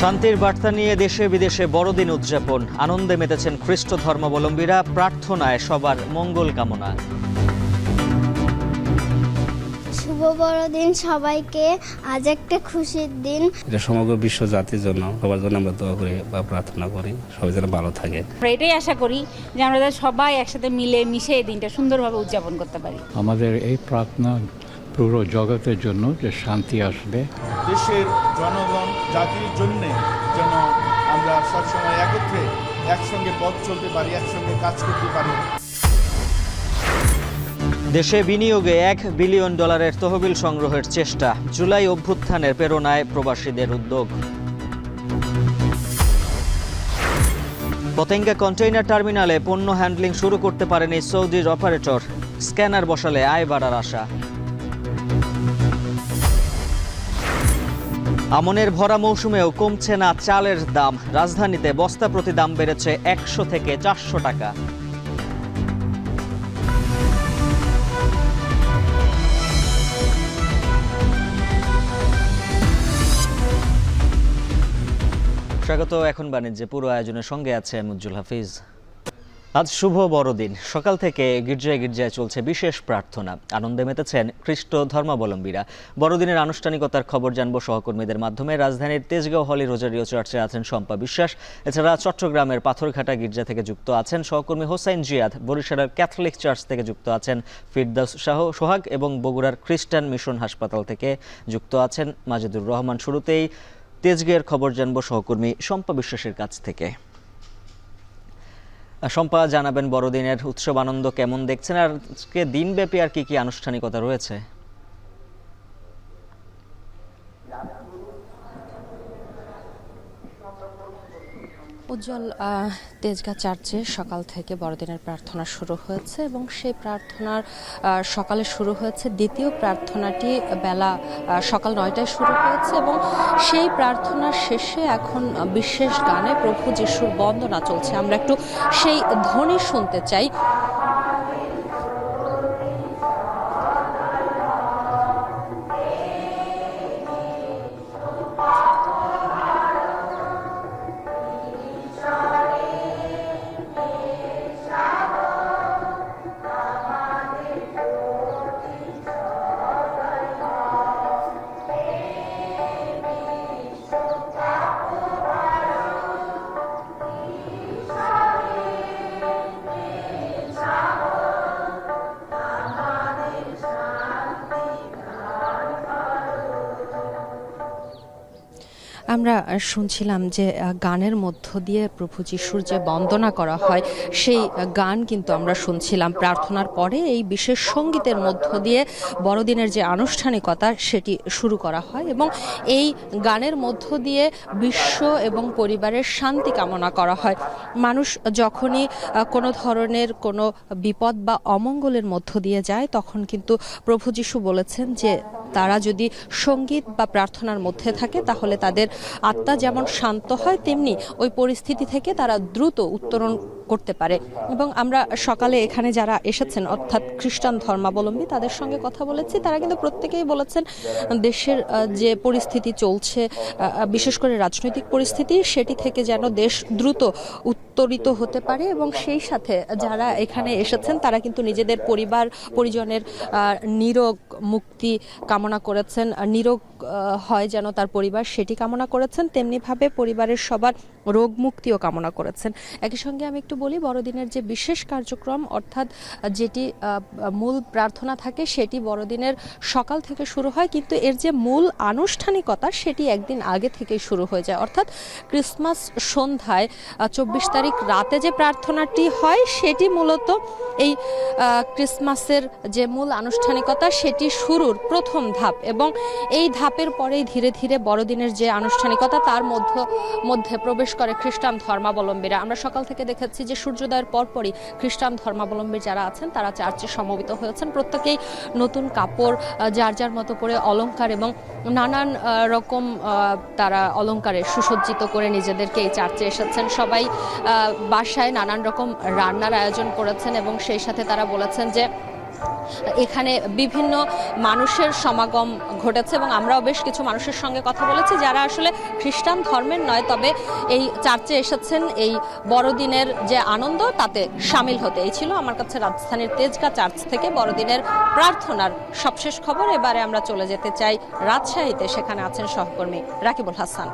শান্তির বার্তা নিয়ে দেশে বিদেশে বড়দিন উদযাপন, আনন্দে মেতেছেন খ্রিস্ট ধর্মাবলম্বীরা, প্রার্থনায় সবার মঙ্গল কামনা। শুভ বড়দিন সবাইকে, আজ একটা খুশির দিন। এটা সমগ্র বিশ্ব জাতির জন্য, সবার জন্য আমরা দোয়া করি বা প্রার্থনা করি, সবাই যেন ভালো থাকে। এটাই আশা করি যে আমরা সবাই একসাথে মিলে মিশে এই দিনটা সুন্দরভাবে উদযাপন করতে পারি। আমাদের এই প্রার্থনা পুরো জগতের জন্য যে শান্তি আসবে, দেশের জনগণ জাতির জন্যে যেন আমরা সবসময় একসঙ্গে পথ চলতে পারি, একসঙ্গে কাজ করতে পারি। দেশে বিনিয়োগে $1 বিলিয়ন তহবিল সংগ্রহের চেষ্টা, জুলাই অভ্যুত্থানের প্রেরণায় প্রবাসীদের উদ্যোগ। পতেঙ্গা কন্টেইনার টার্মিনালে পণ্য হ্যান্ডলিং শুরু করতে পারেনি সৌদির অপারেটর, স্ক্যানার বসালে আয় বাড়ার আশা। আমনের ভরা মৌসুমেও কমছে না চালের দাম, রাজধানীতে বস্তা প্রতি দাম বেড়েছে 100 থেকে 400 টাকা। স্বাগত, এখন বাণিজ্যে। পুরো আয়োজনের সঙ্গে আছে মুজ্জুল হাফিজ। আজ শুভ বড়দিন, সকাল থেকে গির্জায় গির্জায় চলছে বিশেষ প্রার্থনা, আনন্দে মেতেছেন খ্রিস্ট ধর্মাবলম্বীরা। বড়দিনের আনুষ্ঠানিকতার খবর জানবো সহকর্মীদের মাধ্যমে। রাজধানীর তেজগাঁও হলি রোজারিও চার্চে আছেন শম্পা বিশ্বাস, এছাড়া চট্টগ্রামের পাথরঘাটা গির্জা থেকে যুক্ত আছেন সহকর্মী হোসাইন জিয়াদ, বরিশালের ক্যাথলিক চার্চ থেকে যুক্ত আছেন ফিরদাউস সোহাগ এবং বগুড়ার খ্রিস্টান মিশন হাসপাতাল থেকে যুক্ত আছেন মাজেদুর রহমান। শুরুতেই তেজগাঁয়ের খবর জানবো সহকর্মী শম্পা বিশ্বাসের কাছ থেকে। শম্পা, জানাবেন বড়দিনের উৎসব আনন্দ কেমন দেখছেন, আর আজকে দিনব্যাপী আর কি আনুষ্ঠানিকতা রয়েছে? উজ্জ্বল, তেজগাঁ চার্চে সকাল থেকে বড়দিনের প্রার্থনা শুরু হয়েছে এবং সেই প্রার্থনার সকালে শুরু হয়েছে। দ্বিতীয় প্রার্থনাটি বেলা সকাল 9টায় শুরু হয়েছে এবং সেই প্রার্থনার শেষে এখন বিশেষ গানে প্রভু যিশুর বন্দনা চলছে। আমরা একটু সেই ধ্বনি শুনতে চাই। আমরা শুনছিলাম যে গানের মধ্য দিয়ে প্রভু যিশুর যে বন্দনা করা হয় সেই গান কিন্তু আমরা শুনছিলাম। প্রার্থনার পরে এই বিশেষ সঙ্গীতের মধ্য দিয়ে বড়দিনের যে আনুষ্ঠানিকতা সেটি শুরু করা হয় এবং এই গানের মধ্য দিয়ে বিশ্ব এবং পরিবারের শান্তি কামনা করা হয়। মানুষ যখনই কোনো ধরনের কোনো বিপদ বা অমঙ্গলের মধ্য দিয়ে যায় তখন কিন্তু প্রভু যিশু বলেছেন যে তারা যদি সঙ্গীত বা প্রার্থনার মধ্যে থাকে তাহলে তাদের আত্মা যেমন শান্ত হয় তেমনি ওই পরিস্থিতি থেকে তারা দ্রুত উত্তরণ করতে পারে। এবং আমরা সকালে এখানে যারা এসেছেন অর্থাৎ খ্রিস্টান ধর্মাবলম্বী তাদের সঙ্গে কথা বলেছি, তারা কিন্তু প্রত্যেকেই বলেছেন দেশের যে পরিস্থিতি চলছে, বিশেষ করে রাজনৈতিক পরিস্থিতি, সেটি থেকে যেন দেশ দ্রুত উত্তরিত হতে পারে এবং সেই সাথে যারা এখানে এসেছেন তারা কিন্তু নিজেদের পরিবার পরিজনের নিরোগ মুক্তি কামনা করেছেন, নিরোগ হয় যেন তার পরিবার সেটি কামনা করেছেন, তেমনিভাবে পরিবারের সবার রোগ মুক্তিও কামনা করেছেন। একই সঙ্গে আমি একটু বলি, বড়দিনের যে বিশেষ কার্যক্রম অর্থাৎ যেটি মূল প্রার্থনা থাকে সেটি বড়দিনের সকাল থেকে শুরু হয়, কিন্তু এর যে মূল আনুষ্ঠানিকতা সেটি একদিন আগে থেকেই শুরু হয়ে যায়। অর্থাৎ ক্রিসমাস সন্ধ্যায় 24 তারিখ রাতে যে প্রার্থনাটি হয় সেটি মূলত এই ক্রিসমাসের যে মূল আনুষ্ঠানিকতা সেটি শুরুর প্রথম ধাপ এবং এই ধাপের পরেই ধীরে ধীরে বড়দিনের যে আনুষ্ঠানিকতা তার মধ্যে প্রবেশ করে খ্রিস্টান ধর্মাবলম্বীরা। আমরা সকাল থেকে দেখেছি যে সূর্যোদয়ের পরপরই খ্রিস্টান ধর্মাবলম্বী যারা আছেন তারা চার্চে সমবেত হয়েছেন। প্রত্যেকেই নতুন কাপড়, যার যার মতো করে অলংকার এবং নানান রকম তারা অলংকারে সুসজ্জিত করে নিজেদেরকে এই চার্চে এসেছেন। সবাই বাসায় নানান রকম রান্নার আয়োজন করেছেন এবং সেই সাথে তারা বলেছেন যে এখানে বিভিন্ন মানুষের সমাগম ঘটেছে এবং আমরাও বেশ কিছু মানুষের সঙ্গে কথা বলেছি যারা আসলে খ্রিস্টান ধর্মের নয়, তবে এই চার্চে এসেছেন এই বড়দিনের যে আনন্দ তাতে সামিল হতে। এই ছিল আমার কাছে রাজধানীর তেজগাঁ চার্চ থেকে বড়দিনের প্রার্থনার সবশেষ খবর। এবারে আমরা চলে যেতে চাই রাজশাহীতে, সেখানে আছেন সহকর্মী রাকিবুল হাসান।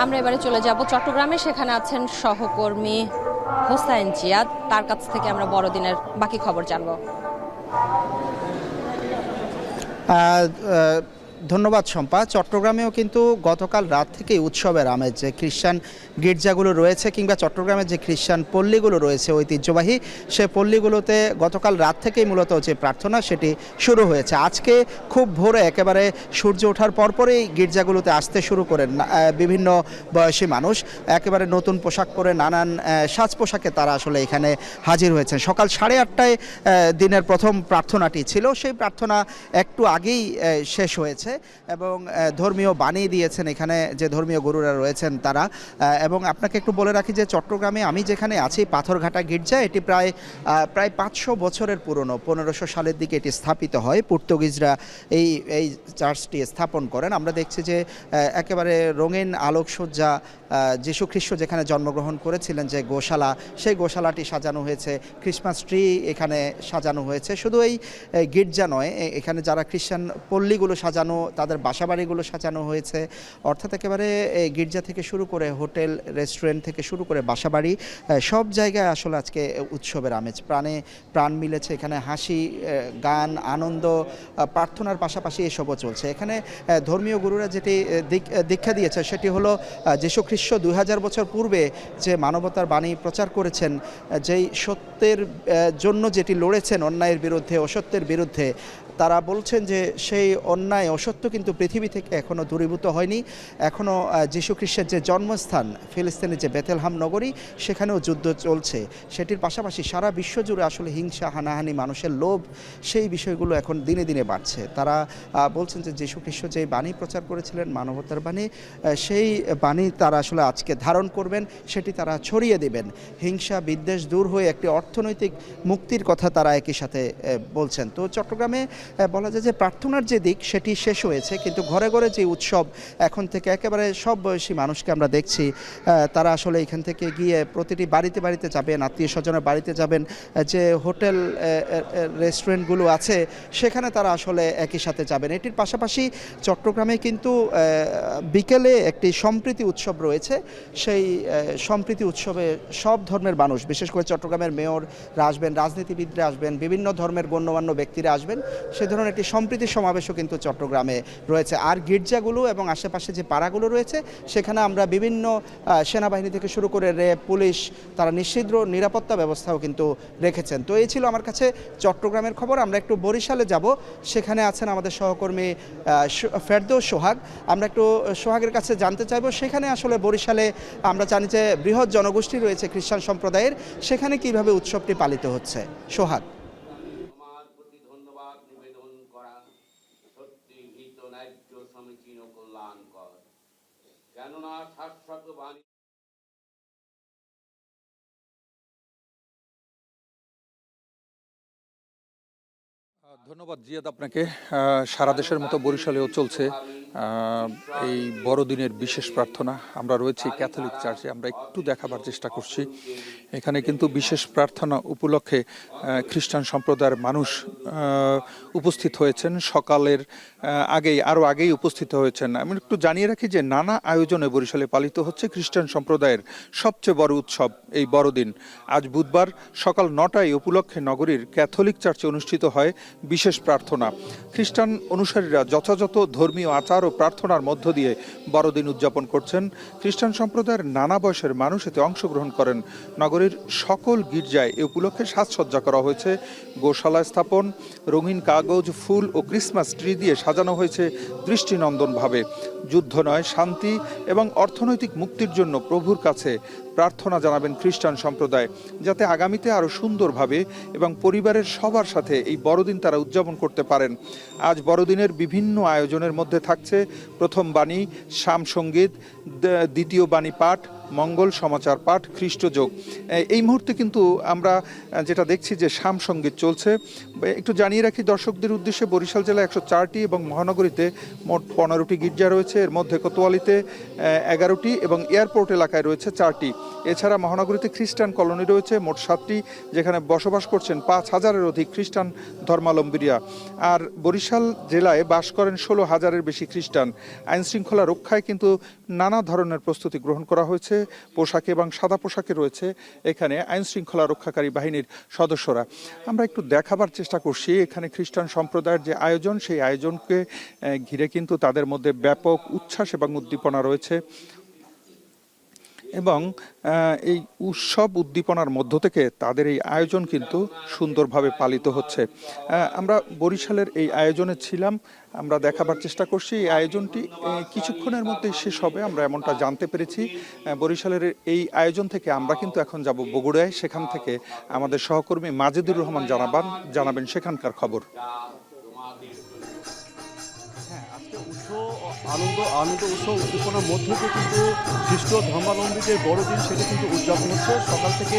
আমরা এবারে চলে যাব চট্টগ্রামে, সেখানে আছেন সহকর্মী হোসাইন জিয়াদ, তার কাছ থেকে আমরা বড়দিনের বাকি খবর জানব। ধন্যবাদ শম্পা। চট্টগ্রামেও কিন্তু গতকাল রাত থেকেই উৎসবের আমেজ, যে খ্রিস্টান গির্জাগুলো রয়েছে কিংবা চট্টগ্রামের যে খ্রিস্টান পল্লীগুলো রয়েছে ঐতিহ্যবাহী, সে পল্লীগুলোতে গতকাল রাত থেকেই মূলত যে প্রার্থনা সেটি শুরু হয়েছে। আজকে খুব ভোরে একেবারে সূর্য ওঠার পরপরই গির্জাগুলোতে আসতে শুরু করেন বিভিন্ন বয়সী মানুষ, একেবারে নতুন পোশাক পরে নানান সাজ পোশাকে তারা আসলে এখানে হাজির হয়েছেন। সকাল 8:30টায় দিনের প্রথম প্রার্থনাটি ছিল, সেই প্রার্থনা একটু আগেই শেষ হয়েছে এবং ধর্মীয় বাণী দিয়েছেন এখানে যে ধর্মীয় গুরুরা রয়েছেন তারা। এবং আপনাকে একটু বলে রাখি যে চট্টগ্রামে আমি যেখানে আছি পাথরঘাটা গির্জা, এটি প্রায় 500 বছরের পুরনো। 1500 সালের দিকে এটি স্থাপিত হয়, পর্তুগিজরা এই চার্চটি স্থাপন করেন। আমরা দেখছি যে একেবারে রঙিন আলোকসজ্জা, যীশু খ্রিস্ট যেখানে জন্মগ্রহণ করেছিলেন যে গোশালা, সেই গোশালাটি সাজানো হয়েছে, ক্রিসমাস ট্রি এখানে সাজানো হয়েছে। শুধু এই গির্জা নয়, এখানে যারা খ্রিস্টান পল্লীগুলো সাজানো, তাদের বাসাবাড়িগুলো সাজানো হয়েছে। অর্থাৎ একেবারে গির্জা থেকে শুরু করে হোটেল রেস্টুরেন্ট থেকে শুরু করে বাসাবাড়ি সব জায়গায় আসলে আজকে উৎসবের আমেজ, প্রাণ মিলেছে। এখানে হাসি, গান, আনন্দ, প্রার্থনার পাশাপাশি এসবও চলছে। এখানে ধর্মীয় গুরুরা যেটি দীক্ষা দিয়েছে সেটি হলো যীশু খ্রিস্ট 2000 বছর পূর্বে যে মানবতার বাণী প্রচার করেছেন, যেই সত্যের জন্য যেটি লড়েছেন, অন্যায়ের বিরুদ্ধে, অসত্যের বিরুদ্ধে, তারা বলছেন যে সেই অন্যায় অসত্য কিন্তু পৃথিবী থেকে এখনও দূরীভূত হয়নি। এখনও যীশু খ্রিস্টের যে জন্মস্থান ফিলিস্তিনের যে বেথেলহাম নগরী, সেখানেও যুদ্ধ চলছে। সেটির পাশাপাশি সারা বিশ্বজুড়ে আসলে হিংসা, হানাহানি, মানুষের লোভ, সেই বিষয়গুলো এখন দিনে দিনে বাড়ছে। তারা বলছেন যে যীশু খ্রিস্ট যে বাণী প্রচার করেছিলেন, মানবতার বাণী, সেই বাণী তারা আসলে আজকে ধারণ করবেন, সেটি তারা ছড়িয়ে দেবেন। হিংসা বিদ্বেষ দূর হয়ে একটি অর্থনৈতিক মুক্তির কথা তারা একই সাথে বলছেন। তো চট্টগ্রামে বলা যায় যে প্রার্থনার যে দিক সেটি শেষ হয়েছে, কিন্তু ঘরে ঘরে যে উৎসব, এখন থেকে একেবারে সব বয়সী মানুষকে আমরা দেখছি তারা আসলে এখান থেকে গিয়ে প্রতিটি বাড়িতে বাড়িতে যাবেন, আত্মীয় স্বজনের বাড়িতে যাবেন, যে হোটেল রেস্টুরেন্টগুলো আছে সেখানে তারা আসলে একই সাথে যাবেন। এটির পাশাপাশি চট্টগ্রামে কিন্তু বিকেলে একটি সম্প্রীতি উৎসব রয়েছে। সেই সম্প্রীতি উৎসবে সব ধর্মের মানুষ, বিশেষ করে চট্টগ্রামের মেয়ররা আসবেন, রাজনীতিবিদরা আসবেন, বিভিন্ন ধর্মের গণ্যমান্য ব্যক্তিরা আসবেন। সে ধরনের একটি সম্প্রীতি সমাবেশও কিন্তু চট্টগ্রামে রয়েছে। আর গির্জাগুলো এবং আশেপাশে যে পাড়াগুলো রয়েছে সেখানে আমরা বিভিন্ন সেনাবাহিনী থেকে শুরু করে র্যাব, পুলিশ, তারা নিশ্চিদ্র নিরাপত্তা ব্যবস্থাও কিন্তু রেখেছেন। তো এই ছিল আমার কাছে চট্টগ্রামের খবর। আমরা একটু বরিশালে যাব, সেখানে আছেন আমাদের সহকর্মী ফেরদৌস সোহাগ। আমরা একটু সোহাগের কাছে জানতে চাইব সেখানে আসলে বরিশালে আমরা জানি যে বৃহৎ জনগোষ্ঠী রয়েছে খ্রিস্টান সম্প্রদায়ের, সেখানে কিভাবে উৎসবটি পালিত হচ্ছে। সোহাগ। ধন্যবাদ জিয়াদ আপনাকে। সারা দেশের মতো বরিশালেও চলছে এই বড়দিনের বিশেষ প্রার্থনা। আমরা রয়েছি ক্যাথলিক চার্চে, আমরা একটু দেখাবার চেষ্টা করছি। এখানে কিন্তু বিশেষ প্রার্থনা উপলক্ষে খ্রিস্টান সম্প্রদায়ের মানুষ উপস্থিত হয়েছেন। সকালের আরও আগেই উপস্থিত হয়েছেন। আমি একটু জানিয়ে রাখি যে নানা আয়োজনে বরিশালে পালিত হচ্ছে খ্রিস্টান সম্প্রদায়ের সবচেয়ে বড় উৎসব এই বড়দিন। আজ বুধবার সকাল 9টায় উপলক্ষে নগরীর ক্যাথলিক চার্চে অনুষ্ঠিত হয় বিশেষ প্রার্থনা। খ্রিস্টান অনুসারীরা যথাযথ ধর্মীয় আচার ও প্রার্থনার মধ্য দিয়ে বড়দিন উদযাপন করছেন। খ্রিস্টান সম্প্রদায়ের নানা বয়সের মানুষ এতে অংশগ্রহণ করেন। নগরীর সকল গির্জায় এ উপলক্ষে সাজসজ্জা করা হয়েছে। গোশালা স্থাপন, রঙিন কাগজ, ফুল ও ক্রিসমাস ট্রি দিয়ে সাজানো হয়েছে দৃষ্টিনন্দনভাবে। যুদ্ধ নয়, শান্তি এবং অর্থনৈতিক মুক্তির জন্য প্রভুর কাছে প্রার্থনা জানাবেন খ্রিস্টান সম্প্রদায়, যাতে আগামীতে আরও সুন্দরভাবে এবং পরিবারের সবার সাথে এই বড়দিন তারা উদযাপন করতে পারেন। আজ বড়দিনের বিভিন্ন আয়োজনের মধ্যে থাকছে প্রথম বাণী, শাম সঙ্গীত, দ্বিতীয় বাণী পাঠ, মঙ্গল সমাচার পাঠ খ্রিস্টযোগ। এই মুহূর্তে কিন্তু আমরা যেটা দেখছি যে শাম সঙ্গীত চলছে। একটু জানিয়ে রাখি দর্শকদের উদ্দেশ্যে, বরিশাল জেলায় 104টি এবং মহানগরীতে মোট 15টি গির্জা রয়েছে। এর মধ্যে কোতোয়ালিতে 11টি এবং এয়ারপোর্ট এলাকায় রয়েছে 4টি। এছাড়া মহানগরীতে খ্রিস্টান কলোনি রয়েছে মোট 7টি, যেখানে বসবাস করছেন 5,000-এর অধিক খ্রিস্টান ধর্মাবলম্বীরা। আর বরিশাল জেলায় বাস করেন 16,000-এর বেশি খ্রিস্টান। আইন শৃঙ্খলা রক্ষায় কিন্তু নানা ধরনের প্রস্তুতি গ্রহণ করা হয়েছে। পোশাকে এবং সাদা পোশাকে রয়েছে এখানে আইন শৃঙ্খলা রক্ষাকারী বাহিনীর সদস্যরা। আমরা একটু দেখাবার চেষ্টা করছি এখানে খ্রিস্টান সম্প্রদায়ের যে আয়োজন, সেই আয়োজনকে ঘিরে কিন্তু তাদের মধ্যে ব্যাপক উচ্ছ্বাস এবং উদ্দীপনা রয়েছে এবং এই উৎসব উদ্দীপনার মধ্য থেকে তাদের এই আয়োজন কিন্তু সুন্দরভাবে পালিত হচ্ছে। আমরা বরিশালের এই আয়োজনে ছিলাম, আমরা দেখাবার চেষ্টা করছি এই আয়োজনটি কিছুক্ষণের মধ্যেই শেষ হবে, আমরা এমনটা জানতে পেরেছি। বরিশালের এই আয়োজন থেকে আমরা কিন্তু এখন যাব বগুড়ায়, সেখান থেকে আমাদের সহকর্মী মাজেদুর রহমান জানাবেন সেখানকার খবর। আনন্দ উৎসব উদ্দীপনার মধ্য দিয়ে কিন্তু খ্রিস্ট ধর্মাবলম্বীদের বড়দিন সেটা কিন্তু উদযাপন হচ্ছে। সকাল থেকে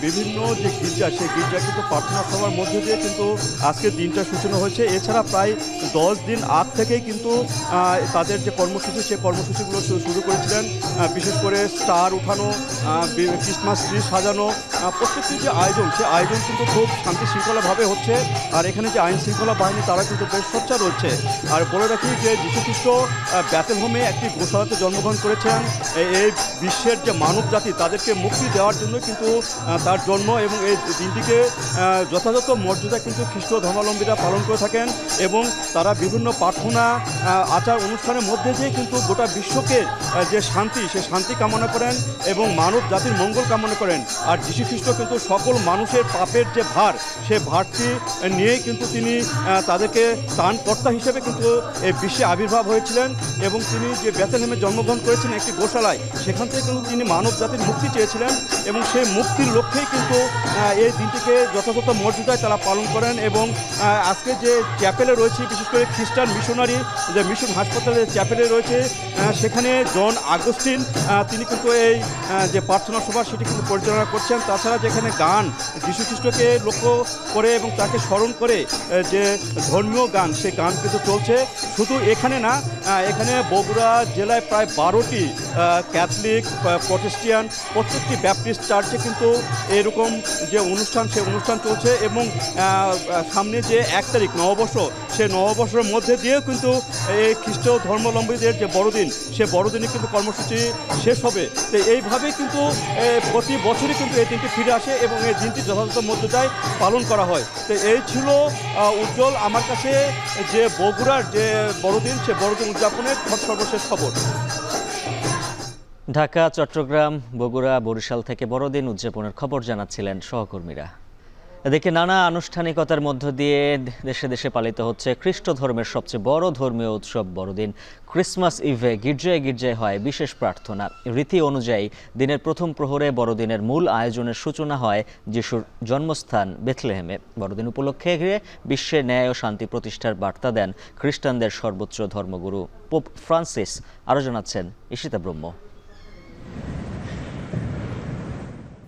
বিভিন্ন যে গির্জা, সেই গির্জা কিন্তু প্রার্থনা সভার মধ্য দিয়ে কিন্তু আজকের দিনটা সূচনা হয়েছে। এছাড়া প্রায় 10 দিন আগ থেকেই কিন্তু তাদের যে কর্মসূচি, সেই কর্মসূচিগুলো শুরু করেছিলেন। বিশেষ করে স্টার উঠানো, ক্রিসমাস ট্রি সাজানো, প্রত্যেকটি যে আয়োজন, সেই আয়োজন কিন্তু খুব শান্তি শৃঙ্খলাভাবে হচ্ছে। আর এখানে যে আইন শৃঙ্খলা বাহিনী, তারা কিন্তু বেশ সোচ্চার রয়েছে। আর বলে রাখি যে যীশুখ্রিস্ট ব্যাথেলহেমে একটি গোশালাতে জন্মগ্রহণ করেছেন। এই বিশ্বের যে মানব জাতি, তাদেরকে মুক্তি দেওয়ার জন্য কিন্তু তার জন্ম, এবং এই দিনটিকে যথাযথ মর্যাদা কিন্তু খ্রিস্ট ধর্মাবলম্বীরা পালন করে থাকেন এবং তারা বিভিন্ন প্রার্থনা আচার অনুষ্ঠানের মধ্যে দিয়ে কিন্তু গোটা বিশ্বকে যে শান্তি, সে শান্তি কামনা করেন এবং মানব জাতির মঙ্গল কামনা করেন। আর যীশুখ্রিস্ট কিন্তু সকল মানুষের পাপের যে ভার, সে ভারটি নিয়েই কিন্তু তিনি তাদেরকে ত্রাণকর্তা হিসেবে কিন্তু এই বিশ্বে আবির্ভাব হয়েছিলেন এবং তিনি যে ব্যাথেলহেমে জন্মগ্রহণ করেছেন একটি গোশালায়, সেখান থেকে কিন্তু তিনি মানব জাতির মুক্তি চেয়েছিলেন এবং সেই মুক্তির লক্ষ্যেই কিন্তু এই দিনটিকে যথাযথ মর্যাদায় তারা পালন করেন। এবং আজকে যে চ্যাপেলে রয়েছে, বিশেষ করে খ্রিস্টান মিশনারি যে মিশন হাসপাতালের চ্যাপেলে রয়েছে, সেখানে জন আগস্টিন তিনি কিন্তু এই যে প্রার্থনা সভা সেটি কিন্তু পরিচালনা করছেন। তাছাড়া যেখানে গান, যীশুখ্রিস্টকে লক্ষ্য করে এবং তাকে স্মরণ করে যে ধর্মীয় গান, সেই গান কিন্তু চলছে। শুধু এখানে না, এখানে বগুড়া জেলায় প্রায় 12টি ক্যাথলিক, প্রটেস্টিয়ান, প্রত্যেকটি ব্যাপটিস্ট চার্চে কিন্তু এরকম যে অনুষ্ঠান, সেই অনুষ্ঠান চলছে। এবং সামনে যে 1 তারিখ নববর্ষ, সেই নববর্ষের মধ্যে দিয়েও কিন্তু এই খ্রিস্ট ধর্মাবলম্বীদের যে বড়দিন, সে বড়দিনে কিন্তু কর্মসূচি শেষ হবে। তো এইভাবেই কিন্তু প্রতি বছরই কিন্তু এই দিনটি ফিরে আসে এবং এই দিনটি যথাযথ মর্যাদায় পালন করা হয়। তো এই ছিল উজ্জ্বল আমার কাছে যে বগুড়ার যে বড়দিন, সে বড়দিন উদযাপনের সর্বশেষ খবর। ঢাকা, চট্টগ্রাম, বগুড়া, বরিশাল থেকে বড়দিন উদযাপনের খবর জানাচ্ছিলেন সহকর্মীরা। এদিকে নানা আনুষ্ঠানিকতার মধ্য দিয়ে দেশে দেশে পালিত হচ্ছে খ্রিস্ট ধর্মের সবচেয়ে বড় ধর্মীয় উৎসব বড়দিন। ক্রিসমাস ইভে গির্জায় গির্জায় হয় বিশেষ প্রার্থনা। রীতি অনুযায়ী দিনের প্রথম প্রহরে বড়দিনের মূল আয়োজনের সূচনা হয় যিশুর জন্মস্থান বেথলেহেমে। বড়দিন উপলক্ষে ঘিরে বিশ্বে ন্যায় ও শান্তি প্রতিষ্ঠার বার্তা দেন খ্রিস্টানদের সর্বোচ্চ ধর্মগুরু পোপ ফ্রান্সিস। আরও জানাচ্ছেন ঈশিতা ব্রহ্ম।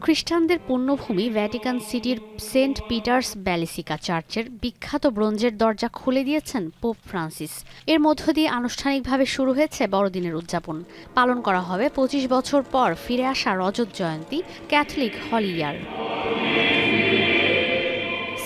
খ্রিস্টানদের পুণ্যভূমি ভ্যাটিকান সিটির সেন্ট পিটার্স ব্যালিসিকা চার্চের বিখ্যাত ব্রোঞ্জের দরজা খুলে দিয়েছেন পোপ ফ্রান্সিস। এর মধ্য দিয়ে আনুষ্ঠানিকভাবে শুরু হয়েছে বড়দিনের উদযাপন। পালন করা হবে 25 বছর পর ফিরে আসা রজত জয়ন্তী, Catholic holy year.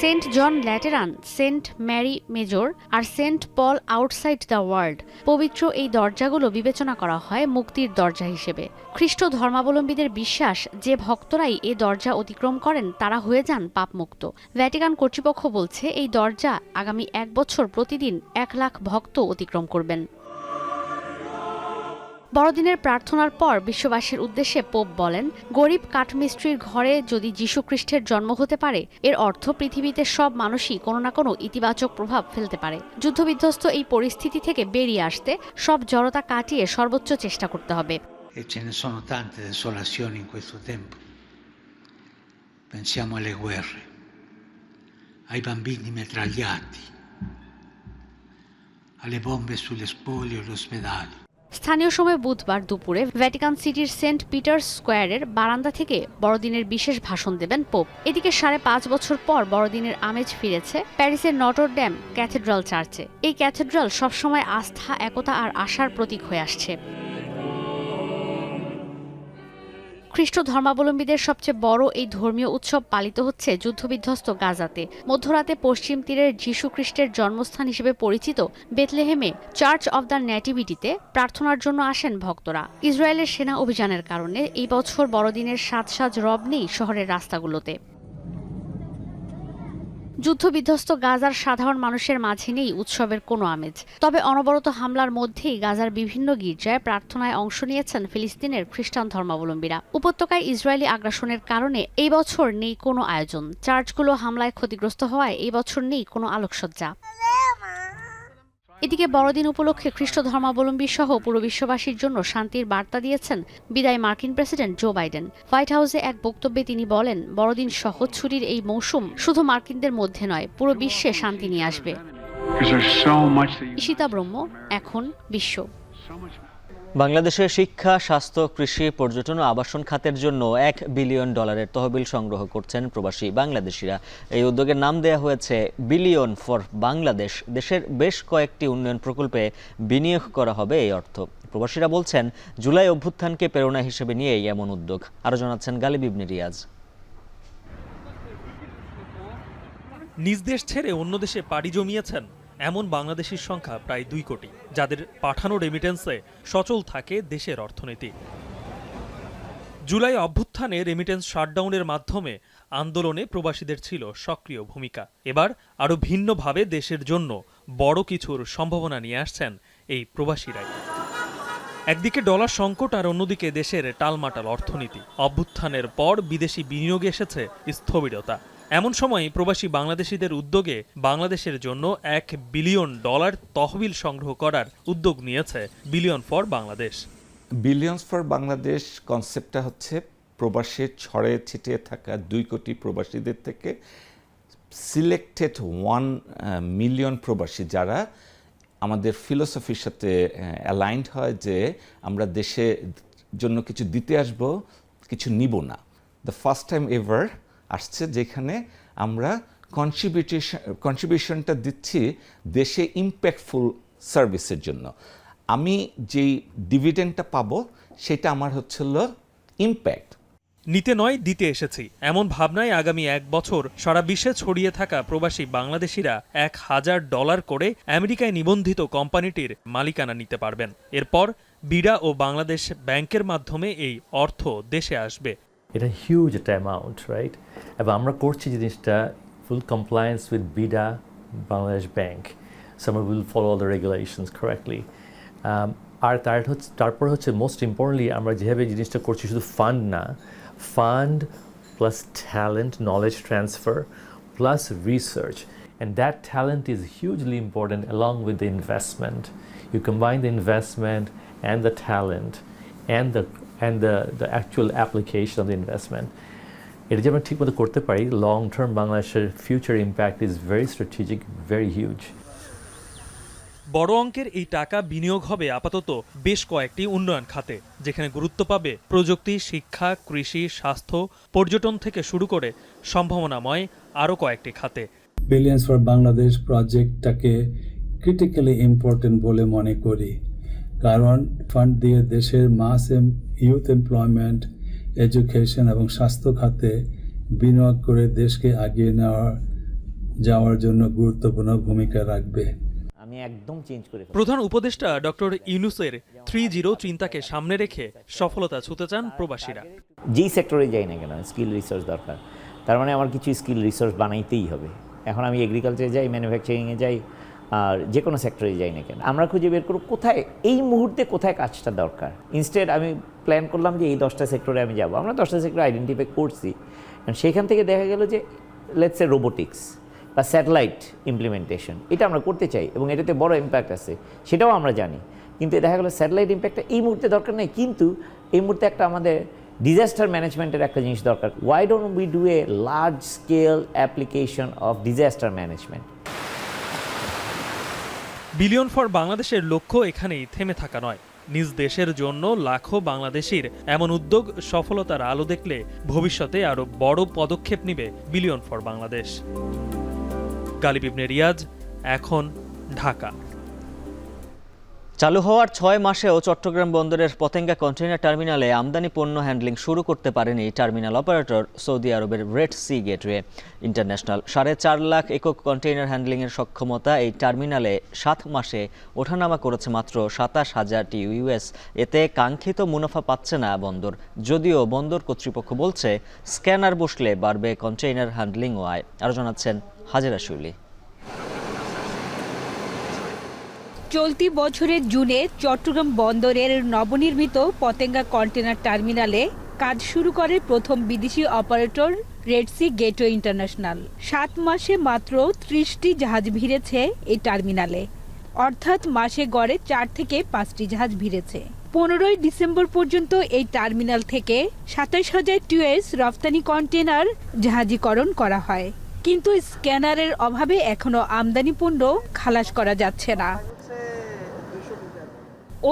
Saint John Lateran, Saint Mary Major আর Saint Paul outside the world পবিত্র এই দরজাগুলো বিবেচনা করা হয় মুক্তির দরজা হিসেবে। খ্রিস্ট ধর্মাবলম্বীদের বিশ্বাস, যে ভক্তরাই এই দরজা অতিক্রম করেন তারা হয়ে যান পাপমুক্ত। ভ্যাটিকান কর্তৃপক্ষ বলছে এই দরজা আগামী 1 বছর প্রতিদিন 1 লাখ ভক্ত অতিক্রম করবেন। বড়দিনের প্রার্থনার পর বিশ্ববাসীর উদ্দেশ্যে পোপ বলেন, গরিব কাঠমিস্ত্রির ঘরে যদি যীশু খ্রিস্টের জন্ম হতে পারে, এর অর্থ পৃথিবীতে সব মানুষই কোনো না কোনো ইতিবাচক প্রভাব ফেলতে পারে। যুদ্ধবিধ্বস্ত এই পরিস্থিতি থেকে বেরিয়ে আসতে সব জড়তা কাটিয়ে সর্বোচ্চ চেষ্টা করতে হবে। Ce ne sono tante desolazioni in questo tempo. Pensiamo alle guerre, ai bambini metragliati, alle bombe sulle scuole e gli ospedali. স্থানীয় সময় বুধবার দুপুরে ভ্যাটিকান সিটির সেন্ট পিটার্স স্কোয়ারের বারান্দা থেকে বড়দিনের বিশেষ ভাষণ দেবেন পোপ। এদিকে 5.5 বছর পর বড়দিনের আমেজ ফিরেছে প্যারিসের নটর ডেম ক্যাথেড্রাল চার্চে। এই ক্যাথেড্রাল সবসময় আস্থা, একতা আর আশার প্রতীক হয়ে আসছে। খ্রিস্ট ধর্মাবলম্বীদের সবচেয়ে বড় এই ধর্মীয় উৎসব পালিত হচ্ছে যুদ্ধবিধ্বস্ত গাজাতে। মধ্যরাতে পশ্চিম তীরের যীশু খ্রিস্টের জন্মস্থান হিসেবে পরিচিত বেথলেহেমে চার্চ অব দ্য নেটিভিটিতে প্রার্থনার জন্য আসেন ভক্তরা। ইসরায়েলের সেনা অভিযানের কারণে এই বছর বড়দিনের সাজ রব নেই শহরের রাস্তাগুলোতে। যুদ্ধবিধ্বস্ত গাজার সাধারণ মানুষের মাঝে নেই উৎসবের কোনো আমেজ। তবে অনবরত হামলার মধ্যেই গাজার বিভিন্ন গির্জায় প্রার্থনায় অংশ নিয়েছেন ফিলিস্তিনের খ্রিস্টান ধর্মাবলম্বীরা। উপত্যকায় ইসরায়েলি আগ্রাসনের কারণে এই বছর নেই কোনো আয়োজন। চার্চগুলো হামলায় ক্ষতিগ্রস্ত হওয়ায় এই বছর নেই কোনো আলোকসজ্জা। এদিকে বড়দিন উপলক্ষে খ্রিস্ট ধর্মাবলম্বী সহ পুরো বিশ্ববাসীর জন্য শান্তির বার্তা দিয়েছেন বিদায়ী মার্কিন প্রেসিডেন্ট জো বাইডেন। হোয়াইট হাউসে এক বক্তব্যে তিনি বলেন, বড়দিন সহ ছুটির এই মৌসুম শুধু মার্কিনদের মধ্যে নয়, পুরো বিশ্বে শান্তি নিয়ে আসবে। ঈশিতা ব্রহ্ম, এখন বিশ্ব। বাংলাদেশের শিক্ষা, স্বাস্থ্য, কৃষি, পর্যটন ও আবাসন খাতের জন্য $1 বিলিয়ন তহবিল সংগ্রহ করছেন প্রবাসী বাংলাদেশিরা। এই উদ্যোগের নাম দেওয়া হয়েছে বিলিয়ন ফর বাংলাদেশ। দেশের বেশ কয়েকটি উন্নয়ন প্রকল্পে বিনিয়োগ করা হবে এই অর্থ। প্রবাসীরা বলছেন, জুলাই অভ্যুত্থানকে প্রেরণা হিসেবে নিয়েই এমন উদ্যোগ। আরও জানাচ্ছেন গালিব ইবনে রিয়াজ। নিজ দেশ ছেড়ে অন্য দেশে পাড়ি জমিয়েছেন এমন বাংলাদেশির সংখ্যা প্রায় 2 কোটি, যাদের পাঠানো রেমিটেন্সে সচল থাকে দেশের অর্থনীতি। জুলাই অভ্যুত্থানে রেমিটেন্স শাটডাউনের মাধ্যমে আন্দোলনে প্রবাসীদের ছিল সক্রিয় ভূমিকা। এবার আরও ভিন্নভাবে দেশের জন্য বড় কিছুর সম্ভাবনা নিয়ে আসছেন এই প্রবাসীরাই। একদিকে ডলার সংকট আর অন্যদিকে দেশের টালমাটাল অর্থনীতি। অভ্যুত্থানের পর বিদেশি বিনিয়োগে এসেছে স্থবিরতা। এমন সময় প্রবাসী বাংলাদেশিদের উদ্যোগে বাংলাদেশের জন্য $1 বিলিয়ন তহবিল সংগ্রহ করার উদ্যোগ নিয়েছে billion for Bangladesh. Billions for Bangladesh কনসেপ্টটা হচ্ছে প্রবাসের ছড়ে ছিটিয়ে থাকা 2 কোটি প্রবাসীদের থেকে সিলেক্টেড 1 মিলিয়ন প্রবাসী, যারা আমাদের ফিলোসফির সাথে অ্যালাইন্ড হয় যে আমরা দেশের জন্য কিছু দিতে আসব, কিছু নিব না। দ্য ফার্স্ট টাইম এভার আসছে যেখানে আমরা কন্ট্রিবিউশনটা দিচ্ছি দেশে ইম্প্যাক্টফুল সার্ভিসের জন্য। আমি যেই ডিভিডেন্ডটা পাবো সেটা আমার হচ্ছিল ইম্প্যাক্ট। নিতে নয়, দিতে এসেছি এমন ভাবনায় আগামী 1 বছর সারা বিশ্বে ছড়িয়ে থাকা প্রবাসী বাংলাদেশিরা $1,000 করে আমেরিকায় নিবন্ধিত কোম্পানিটির মালিকানা নিতে পারবেন। এরপর বিডা ও বাংলাদেশ ব্যাংকের মাধ্যমে এই অর্থ দেশে আসবে। এটা হিউজ একটা অ্যামাউন্ট, রাইট? এবং আমরা করছি জিনিসটা full compliance with BIDA, Bangladesh bank. So আমরা will follow all the regulations correctly. আর তারপর হচ্ছে মোস্ট ইম্পর্টেন্টলি আমরা যেভাবে জিনিসটা করছি, শুধু ফান্ড না, fund plus talent, knowledge transfer plus research, and that talent is hugely important along with the investment. You combine the investment and the talent and the actual application of the investment. এটা যে আমরা ঠিক মতো করতে পারি, long term বাংলাদেশের future impact is very strategic, very huge. বড় অঙ্কের এই টাকা বিনিয়োগ হবে আপাতত বেশ কয়েকটি উন্নয়ন খাতে, যেখানে গুরুত্ব পাবে প্রযুক্তি, শিক্ষা, কৃষি, স্বাস্থ্য, পর্যটন থেকে শুরু করে সম্ভাবনাময় আরও কয়েকটি খাতে। বিলিয়ন্স ফর বাংলাদেশ প্রজেক্টটাকে ক্রিটিক্যালি ইম্পর্টেন্ট বলে মনে করি, কারণ ফান্ড দিয়ে দেশের মাস ইউথ এমপ্লয়মেন্ট, এডুকেশন এবং স্বাস্থ্য খাতে বিনিয়োগ করে দেশকে এগিয়ে যাওয়ার জন্য গুরুত্বপূর্ণ ভূমিকা রাখবে। আমি একদম চেঞ্জ করে প্রধান উপদেষ্টা ডক্টর ইউনূসের 3-0 চিন্তাকে সামনে রেখে সফলতা ছুঁতে চান প্রবাসীরা। যেই সেক্টরে যাই না কেন স্কিল রিসোর্স দরকার, তার মানে আমার কিছু স্কিল রিসোর্স বানাইতেই হবে। এখন আমি এগ্রিকালচারে যাই, ম্যানুফ্যাকচারিংয়ে যাই, আর যে কোনো সেক্টরে যাই না কেন, আমরা খুঁজে বের করব কোথায় এই মুহূর্তে কোথায় কাজটা দরকার। ইনস্টেড আমি প্ল্যান করলাম যে এই 10টা সেক্টরে আমি যাব। আমরা 10টা সেক্টর আইডেন্টিফাই করছি, সেখান থেকে দেখা গেল যে লেটস সে রোবোটিক্স বা স্যাটেলাইট ইমপ্লিমেন্টেশন, এটা আমরা করতে চাই এবং এটাতে বড় ইম্প্যাক্ট আছে, সেটাও আমরা জানি। কিন্তু দেখা গেলো স্যাটেলাইট ইম্প্যাক্টটা এই মুহূর্তে দরকার নেই, কিন্তু এই মুহূর্তে একটা আমাদের ডিজাস্টার ম্যানেজমেন্টের একটা জিনিস দরকার। Why don't we do a large scale application of disaster management? Billion for বাংলাদেশের লক্ষ্য এখানেই থেমে থাকা নয়, নিজ দেশের জন্য লাখো বাংলাদেশির এমন উদ্যোগ সফলতার আলো দেখলে ভবিষ্যতে আরও বড় পদক্ষেপ নেবে বিলিয়ন ফর বাংলাদেশ। গালিব ইবনে রিয়াজ, এখন, ঢাকা। চালু হওয়ার ৬ মাসেও চট্টগ্রাম বন্দরের পতেঙ্গা কন্টেইনার টার্মিনালে আমদানি পণ্য হ্যান্ডলিং শুরু করতে পারেনি টার্মিনাল অপারেটর সৌদি আরবের red sea gateway international. 4.5 lakh একক কন্টেইনার হ্যান্ডলিংয়ের সক্ষমতা এই টার্মিনালে 7 মাসে ওঠানামা করেছে মাত্র 27,000 TEUs। এতে কাঙ্ক্ষিত মুনাফা পাচ্ছে না বন্দর, যদিও বন্দর কর্তৃপক্ষ বলছে স্ক্যানার বসলে বাড়বে কন্টেইনার হ্যান্ডলিং ও আয়। আরও জানাচ্ছেন হাজেরা শিউলি। চলতি বছরের জুনে চট্টগ্রাম বন্দরের নবনির্মিত পতেঙ্গা কন্টেনার টার্মিনালে কাজ শুরু করে প্রথম বিদেশি operator red sea gateway international. 7 মাসে মাত্র 30টি জাহাজ ভিড়েছে এই টার্মিনালে, অর্থাৎ মাসে গড়ে 4 থেকে 5টি জাহাজ ভিড়েছে। 15ই ডিসেম্বর পর্যন্ত এই টার্মিনাল থেকে 27,000 TEUs রফতানি কন্টেনার জাহাজীকরণ করা হয়, কিন্তু স্ক্যানারের অভাবে এখনো আমদানি পণ্য খালাস করা যাচ্ছে না।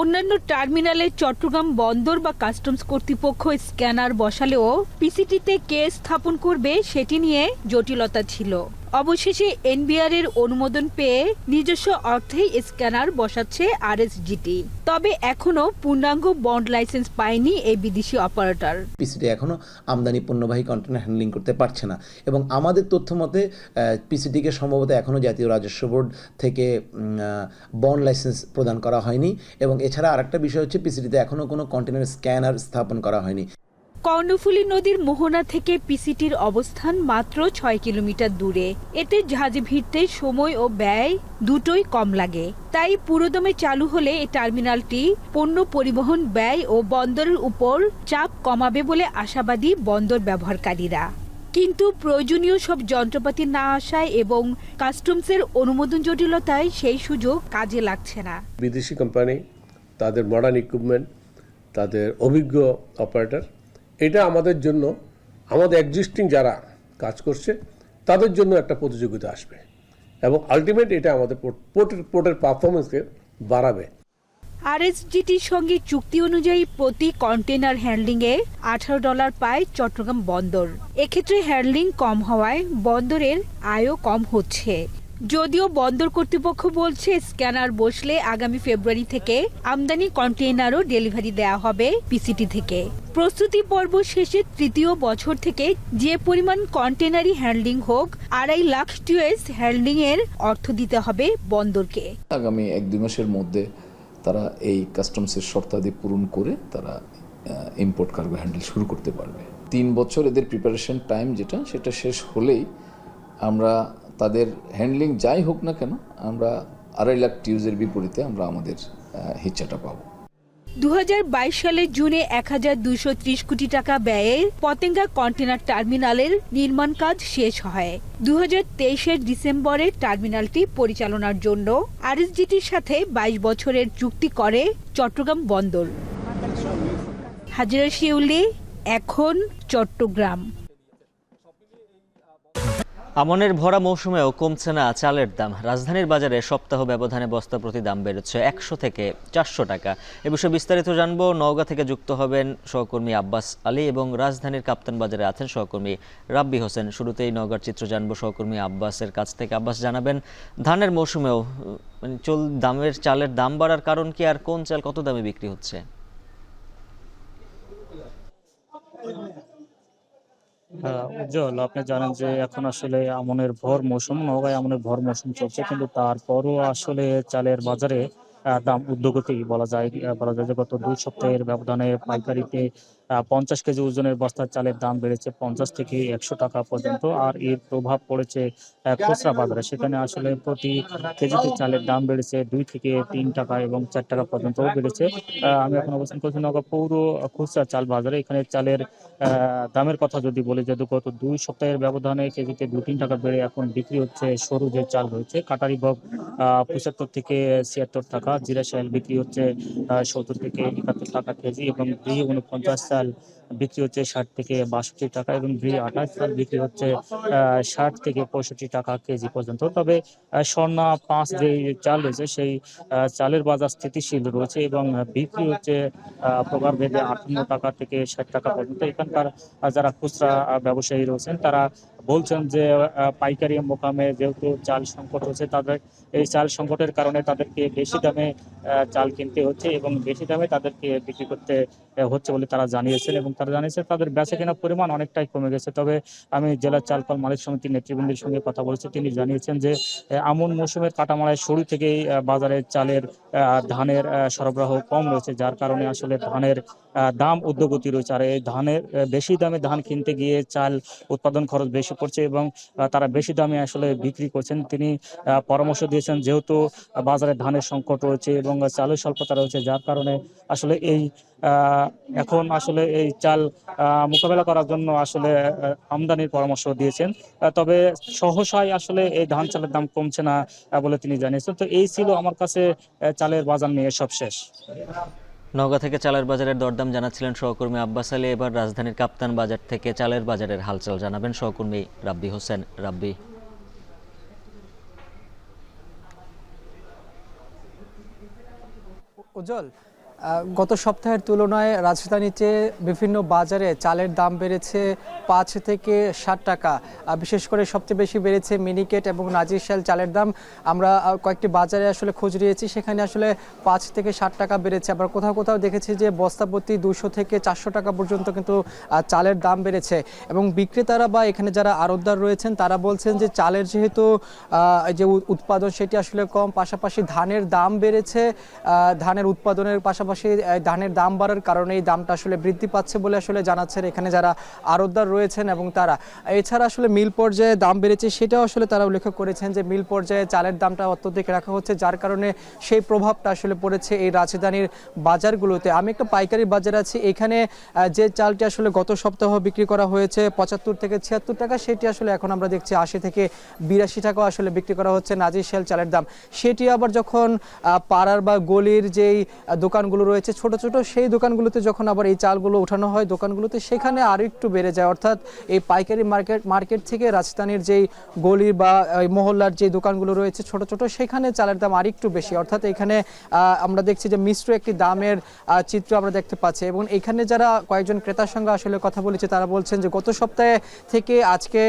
অন্যান্য টার্মিনালে চট্টগ্রাম বন্দর বা কাস্টমস কর্তৃপক্ষ স্ক্যানার বসালেও পিসিটিতে কে স্থাপন করবে সেটি নিয়ে জটিলতা ছিল। অবশেষে এনবিআর এর অনুমোদন পেয়ে নিজস্ব অর্থেই স্ক্যানার বসাচ্ছে আরএসজিটি। তবে এখনো পূর্ণাঙ্গ বন্ড লাইসেন্স পায়নি এই বিদেশি অপারেটর। পিসিটি এখনো আমদানি পণ্যবাহী কন্টেনার হ্যান্ডলিং করতে পারছে না এবং আমাদের তথ্য মতে পিসিটিকে সম্ভবত এখনো জাতীয় রাজস্ব বোর্ড থেকে বন্ড লাইসেন্স প্রদান করা হয়নি এবং এছাড়া আরেকটা বিষয় হচ্ছে পিসিটিতে এখনো কোনো কন্টেনার স্ক্যানার স্থাপন করা হয়নি। কর্ণফুলী নদীর মোহনা থেকে পিসিটির অবস্থান মাত্র 6 কিলোমিটার দূরে। এতে জাহাজে ভিড়তে সময় ও ব্যয় দুটোই কম লাগে। তাই পুরোদমে চালু হলে এই টার্মিনালটি পণ্য পরিবহন ব্যয় ও বন্দরের উপর চাপ কমাবে বলে আশাবাদী বন্দর ব্যবহারকারীরা। কিন্তু প্রয়োজনীয় সব যন্ত্রপাতি না আসায় এবং কাস্টমসের অনুমোদন জটিলতায় সেই সুযোগ কাজে লাগছে না। বিদেশি কোম্পানি, তাদের মডার্ন ইকুইপমেন্ট, তাদের অভিজ্ঞ অপারেটর, এটা আমাদের জন্য, আমাদের এক্সিস্টিং যারা কাজ করছে তাদের জন্য একটা প্রতিযোগিতা আসবে এবং আলটিমেট এটা আমাদের পোর্টের পারফরমেন্সকে বাড়াবে। আরএসজিটির সঙ্গে চুক্তি অনুযায়ী প্রতি কন্টেনার হ্যান্ডলিংয়ে $18 পায় চট্টগ্রাম বন্দর। এক্ষেত্রে হ্যান্ডলিং কম হওয়ায় বন্দরের আয়ও কম হচ্ছে। যদিও বন্দর কর্তৃপক্ষ বলছে স্ক্যানার বসলে আগামী ফেব্রুয়ারি থেকে আমদানি কন্টেইনারও ডেলিভারি দেওয়া হবে পিসিটি থেকে। প্রস্তুতি পর্ব শেষে তৃতীয় বছর থেকে যে পরিমাণ কন্টেনারই হ্যান্ডলিং হোক 2.5 লাখ TEUs হ্যান্ডলিং এর অর্থ দিতে হবে বন্দরকে। আগামী 1-2 মাসের মধ্যে তারা এই কাস্টমসের শর্তাদি পূরণ করে তারা ইম্পোর্ট কার্গো হ্যান্ডেল শুরু করতে পারবে। 3 বছর এদের প্রিপারেশন টাইম সেটা শেষ হলেই আমরা তাদের হ্যান্ডলিং যাই হোক না কেন আমরা 2.5 লাখ TEUs বিপরীতে আমরা আমাদের হিচ্ছাটা পাবো। 2022 সালের জুনে 1230 কোটি টাকা ব্যয়ে পতেঙ্গা কন্টেনার টার্মিনালের নির্মাণ কাজ শেষ হয়। 2023 ডিসেম্বরে টার্মিনালটি পরিচালনার জন্য আরএসজিটির সাথে 22 বছরের চুক্তি করে চট্টগ্রাম বন্দর। হাজেরা শিউলি, এখন, চট্টগ্রাম। আমনের ভরা মৌসুমেও কমছে না চালের দাম। রাজধানীর বাজারে সপ্তাহ ব্যবধানে বস্তা প্রতি দাম বেড়েছে 100 থেকে 400 টাকা। এ বিষয়ে বিস্তারিত জানবো। নওগাঁ থেকে যুক্ত হবেন সহকর্মী আব্বাস আলী এবং রাজধানীর কাপ্তান বাজারে আছেন সহকর্মী রাব্বি হোসেন। শুরুতেই নওগাঁর চিত্র জানবো সহকর্মী আব্বাসের কাছ থেকে। আব্বাস, জানাবেন ধানের মৌসুমেও চালের দাম বাড়ার কারণ কি, আর কোন চাল কত দামে বিক্রি হচ্ছে? উজ্জ্বল, আপনি জানেন যে এখন আসলে আমনের ভর মৌসুম, নওগাঁয় আমনের ভর মৌসুম চলছে, কিন্তু তারপরও আসলে চালের বাজারে দাম ঊর্ধ্বগতি বলা যায় যে গত 2 সপ্তাহের ব্যবধানে পাইকারিতে 50 কেজি ওজনের বস্তার চালের দাম বেড়েছে 50 থেকে 100 টাকা পর্যন্ত। আর এর প্রভাব পড়েছে খুচরা বাজারে। সেখানে আসলে প্রতি কেজিতে চালের দাম বেড়েছে 2 থেকে 3 টাকা এবং 4 টাকা পর্যন্ত বেড়েছে। আমি এখন অবস্থান করছি নওগাঁ পৌর খুচরা চাল বাজারে। এখানে চালের দামের কথা যদি বলি, যে গত 2 সপ্তাহের ব্যবধানে কেজিতে 2-3 টাকা বেড়ে এখন বিক্রি হচ্ছে সরু যে চাল রয়েছে কাটারি ভোগ 75 থেকে 76 টাকা, জিরা চাল বিক্রি হচ্ছে 70 থেকে 71 টাকা কেজি এবং ঘি 49 চাল বিক্রি হচ্ছে 60 থেকে 62 টাকা এবং ঘি 28 চাল বিক্রি হচ্ছে 60 থেকে 65 টাকা কেজি পর্যন্ত। তবে স্বর্ণা 5 যে চাল রয়েছে সেই চালের বাজার স্থিতিশীল রয়েছে এবং বিক্রি হচ্ছে প্রকারভেদে 58 টাকা থেকে 60 টাকা পর্যন্ত। এখানকার যারা খুচরা ব্যবসায়ী রয়েছেন তারা বলছেন যে পাইকারি মোকামে যেহেতু চাল সংকট হচ্ছে, তাদের এই চাল সংকটের কারণে তাদেরকে বেশি দামে চাল কিনতে হচ্ছে এবং বেশি দামে তাদেরকে বিক্রি করতে হচ্ছে বলে তারা জানিয়েছেন এবং তারা জানিয়েছে তাদের বেচা কেনার পরিমাণ অনেকটাই কমে গেছে। তবে আমি জেলা চাল কল মালিক সমিতির নেতৃবৃন্দের সঙ্গে কথা বলেছি, তিনি জানিয়েছেন যে আমন মৌসুমের কাটামারায় শুরু থেকেই বাজারে চালের ধানের সরবরাহ কম রয়েছে, যার কারণে আসলে ধানের দাম ঊর্ধ্বগতি রয়েছে। আর এই ধানের বেশি দামে ধান কিনতে গিয়ে চাল উৎপাদন খরচ বেশি পড়ছে এবং তারা বেশি দামে আসলে বিক্রি করছেন। তিনি পরামর্শ দিয়েছেন যেহেতু বাজারে ধানের সংকট রয়েছে এবং চালের স্বল্পতা রয়েছে, যার কারণে আসলে এই এখন আসলে এই চাল মোকাবেলা করার জন্য আসলে আমদানির পরামর্শ দিয়েছেন। তবে সহসায় আসলে এই ধান চালের দাম কমছে না বলে তিনি জানিয়েছেন। তো এই ছিল আমার কাছে চালের বাজার নিয়ে সব শেষ। নওগাঁ থেকে চালের বাজারের দরদাম জানাচ্ছিলেন সহকর্মী আব্বাস আলী। এবার রাজধানীর কাপ্তান বাজার থেকে চালের বাজারের হালচাল জানাবেন সহকর্মী রাব্বি হোসেন। রাব্বি। উজ্জ্বল, গত সপ্তাহের তুলনায় রাজধানীতে বিভিন্ন বাজারে চালের দাম বেড়েছে 5 থেকে 60 টাকা। বিশেষ করে সবচেয়ে বেশি বেড়েছে মিনিকেট এবং নাজিরশাল চালের দাম। আমরা কয়েকটি বাজারে আসলে খোঁজ নিয়েছি, সেখানে আসলে 5 থেকে 60 টাকা বেড়েছে। আবার কোথাও কোথাও দেখেছি যে বস্তাপ্রতি 200 থেকে 400 টাকা পর্যন্ত কিন্তু চালের দাম বেড়েছে। এবং বিক্রেতারা বা এখানে যারা আড়তদার রয়েছেন তারা বলছেন যে চালের যেহেতু যে উৎপাদন সেটি আসলে কম, পাশাপাশি ধানের দাম বেড়েছে, ধানের উৎপাদনের পাশাপাশি ধানের দাম বাড়ার কারণে এই দামটা আসলে বৃদ্ধি পাচ্ছে বলে আসলে জানাচ্ছেন এখানে যারা আড়তদার রয়েছেন। এবং তারা এছাড়া আসলে মিল পর্যায়ে দাম বেড়েছে সেটাও আসলে তারা উল্লেখ করেছেন যে মিল পর্যায়ে চালের দামটা অত্যধিক রাখা হচ্ছে, যার কারণে সেই প্রভাবটা আসলে পড়েছে এই রাজধানীর বাজারগুলোতে। আমি একটা পাইকারি বাজার আছি, এখানে যে চালটি আসলে গত সপ্তাহ বিক্রি করা হয়েছে 75 থেকে 76 টাকা, সেটি আসলে এখন আমরা দেখছি 80 থেকে 82 টাকাও আসলে বিক্রি করা হচ্ছে নাজিরশাল চালের দাম। সেটি আবার যখন পাড়ার বা গলির যেই দোকানগুলো রয়েছে ছোট ছোট, সেই দোকানগুলোতে যখন আবার এই চালগুলো উঠানো হয় দোকানগুলোতে, সেখানে আরও একটু বেড়ে যায়। অর্থাৎ এই পাইকারি মার্কেট থেকে রাজধানীর যেই গলি বা মহল্লার যে দোকানগুলো রয়েছে ছোট ছোট, সেখানে চালের দাম আর একটু বেশি। অর্থাৎ এখানে আমরা দেখছি যে মিশ্র একটি দামের চিত্র আমরা দেখতে পাচ্ছি। এবং এখানে যারা কয়েকজন ক্রেতার সঙ্গে আসলে কথা বলেছে তারা বলছেন যে গত সপ্তাহে থেকে আজকে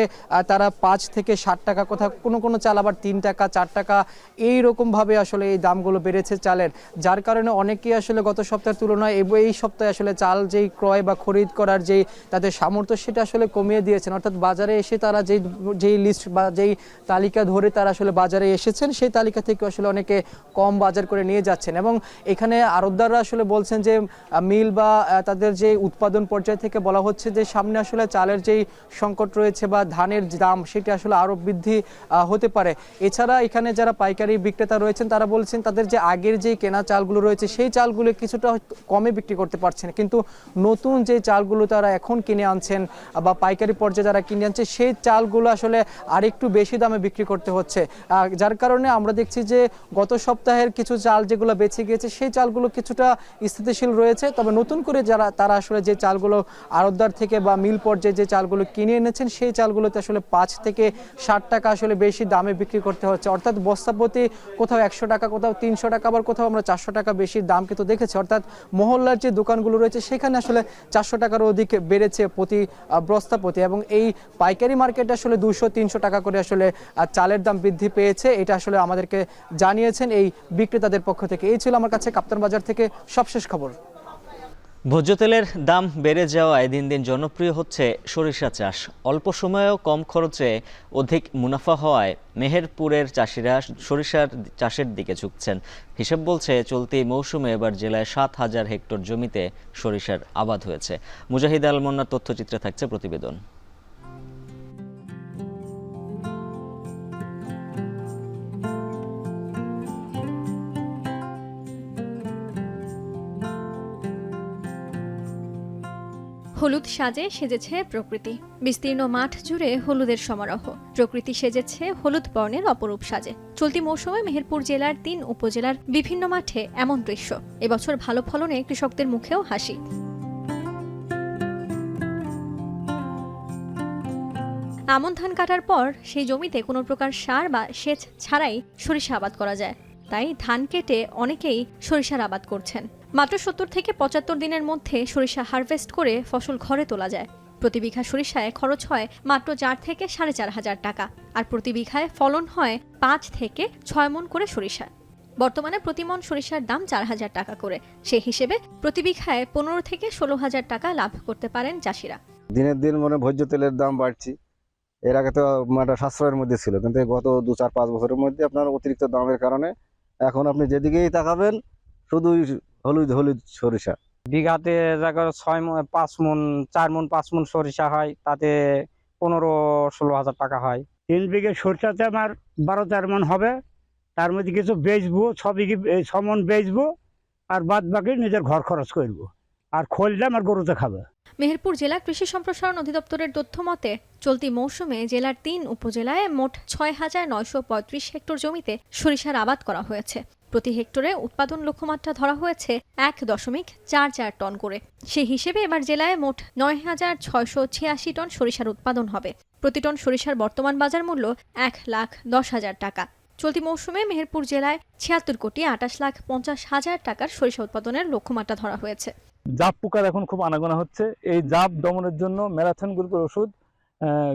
তারা 5 থেকে 60 টাকা, কোথাও কোনো কোনো চাল আবার 3 টাকা 4 টাকা এইরকমভাবে আসলে এই দামগুলো বেড়েছে চালের, যার কারণে অনেকেই আসলে গত সপ্তাহের তুলনায় এই সপ্তাহে আসলে চাল যেই ক্রয় বা খরিদ করার যেই তাদের সামর্থ্য সেটা আসলে কমিয়ে দিয়েছেন। অর্থাৎ বাজারে এসে তারা যেই লিস্ট বা যেই তালিকা ধরে তারা আসলে বাজারে এসেছেন সেই তালিকা থেকে আসলে অনেকে কম বাজার করে নিয়ে যাচ্ছেন। এবং এখানে আড়তদাররা আসলে বলছেন যে মিল বা তাদের যে উৎপাদন পর্যায় থেকে বলা হচ্ছে যে সামনে আসলে চালের যেই সংকট রয়েছে বা ধানের দাম সেটি আসলে আরও বৃদ্ধি হতে পারে। এছাড়া এখানে যারা পাইকারি বিক্রেতা রয়েছেন তারা বলছেন তাদের যে আগের যে কেনা চালগুলো রয়েছে সেই চালগুলো কিছুটা কমে বিক্রি করতে পারছেন, কিন্তু নতুন যে চালগুলো তারা এখন কিনে আনছেন বা পাইকারি পর্যায়ে যারা কিনে আনছে সেই চালগুলো আসলে আরেকটু বেশি দামে বিক্রি করতে হচ্ছে, যার কারণে আমরা দেখছি যে গত সপ্তাহের কিছু চাল যেগুলো বেঁচে গিয়েছে সেই চালগুলো কিছুটা স্থিতিশীল রয়েছে। তবে নতুন করে তারা আসলে যে চালগুলো আড়তদার থেকে বা মিল পর্যায়ে যে চালগুলো কিনে এনেছেন সেই চালগুলোতে আসলে 5 থেকে 60 টাকা আসলে বেশি দামে বিক্রি করতে হচ্ছে। অর্থাৎ বস্তাপ্রতি কোথাও 100 টাকা, কোথাও 300 টাকা, আবার কোথাও আমরা 400 টাকা বেশি দাম কিন্তু দেখেছি। অর্থাৎ মহল্লার যে দোকানগুলো রয়েছে সেখানে আসলে 400 টাকার অধিক বেড়েছে প্রতি বস্তাপ্রতি। এবং এই পাইকারি মার্কেটে আসলে 200-300 টাকা করে আসলে চালের দাম বৃদ্ধি পেয়েছে, এটা আসলে আমাদেরকে জানিয়েছেন এই বিক্রেতাদের পক্ষ থেকে। এই ছিল আমার কাছে কাপ্তান বাজার থেকে সবশেষ খবর। ভোজ্য তেলের দাম বেড়ে যাওয়ায় দিন দিন জনপ্রিয় হচ্ছে সরিষা চাষ। অল্প সময়েও কম খরচে অধিক মুনাফা হওয়ায় মেহেরপুরের চাষিরা সরিষার চাষের দিকে ঝুঁকছেন। হিসেব বলছে চলতি মৌসুমে এবার জেলায় 7,000 হেক্টর জমিতে সরিষার আবাদ হয়েছে। মুজাহিদ আলমন্নার তথ্যচিত্রে থাকছে প্রতিবেদন। হলুদ সাজে সেজেছে প্রকৃতি, বিস্তীর্ণ মাঠ জুড়ে হলুদের সমারোহ। প্রকৃতি সেজেছে হলুদ বর্ণের অপরূপ সাজে। চলতি মৌসুমে মেহেরপুর জেলার 3 উপজেলার বিভিন্ন মাঠে এমন দৃশ্য। এবছর ভালো ফলনে কৃষকদের মুখেও হাসি। আমন ধান কাটার পর সেই জমিতে কোনো প্রকার সার বা সেচ ছাড়াই সরিষা আবাদ করা যায়। তাই ধান কেটে অনেকেই সরিষার আবাদ করছেন। মাত্র 70 থেকে 75 দিনের মধ্যে সরিষা হারভেস্ট করে ফসল ঘরে তোলা যায়। প্রতি বিঘা সরিষায় খরচ হয় মাত্র 4 থেকে 4,500 টাকা, আর প্রতি বিঘায় ফলন হয় 5 থেকে 6 মণ করে সরিষা। বর্তমানে প্রতি মণ সরিষার দাম 4,000 টাকা করে। সেই হিসেবে প্রতি বিঘায় 15 থেকে 16,000 টাকা লাভ করতে পারেন চাষিরা। দিনের দিন ভোজ্য তেলের দাম বাড়ছে। এর আগে তো একটা সাশ্রয়ের মধ্যে ছিল, কিন্তু গত 2-4-5 বছরের মধ্যে আপনার অতিরিক্ত দামের কারণে এখন আপনি যেদিকেই তাকাবেন শুধু হলুদ হলুদ সরিষা। বিঘাতে 5 মণ 4 মণ 5 মণ সরিষা হয়, তাতে 15-16,000 টাকা হয়। 3 বিঘে সরিষাতে আমার 12-13 মণ হবে। তার মধ্যে কিছু বেচবো, 6 মণ বেচবো, আর বাদ বাকি নিজের ঘর খরচ করবো, আর খোলটা আমার গরুতে খাবে। মেহেরপুর জেলা কৃষি সম্প্রসারণ অধিদপ্তরের তথ্য মতে চলতি মৌসুমে জেলার 3 উপজেলায় মোট 6,935 হেক্টর জমিতে সরিষার আবাদ করা হয়েছে। প্রতি হেক্টরে উৎপাদন লক্ষ্যমাত্রা ধরা হয়েছে 1.44 টন করে। সেই হিসেবে এবার জেলায় মোট 9,686 টন সরিষার উৎপাদন হবে। প্রতি টন সরিষার বর্তমান বাজার মূল্য 1,10,000 টাকা। চলতি মৌসুমে মেহেরপুর জেলায় 76,50,00,000 টাকার সরিষা উৎপাদনের লক্ষ্যমাত্রা ধরা হয়েছে। জাপ পোকার এখন খুব আনাগোনা হচ্ছে। এই জাপ দমনের জন্য ম্যারাথন গ্রুপের ওষুধ,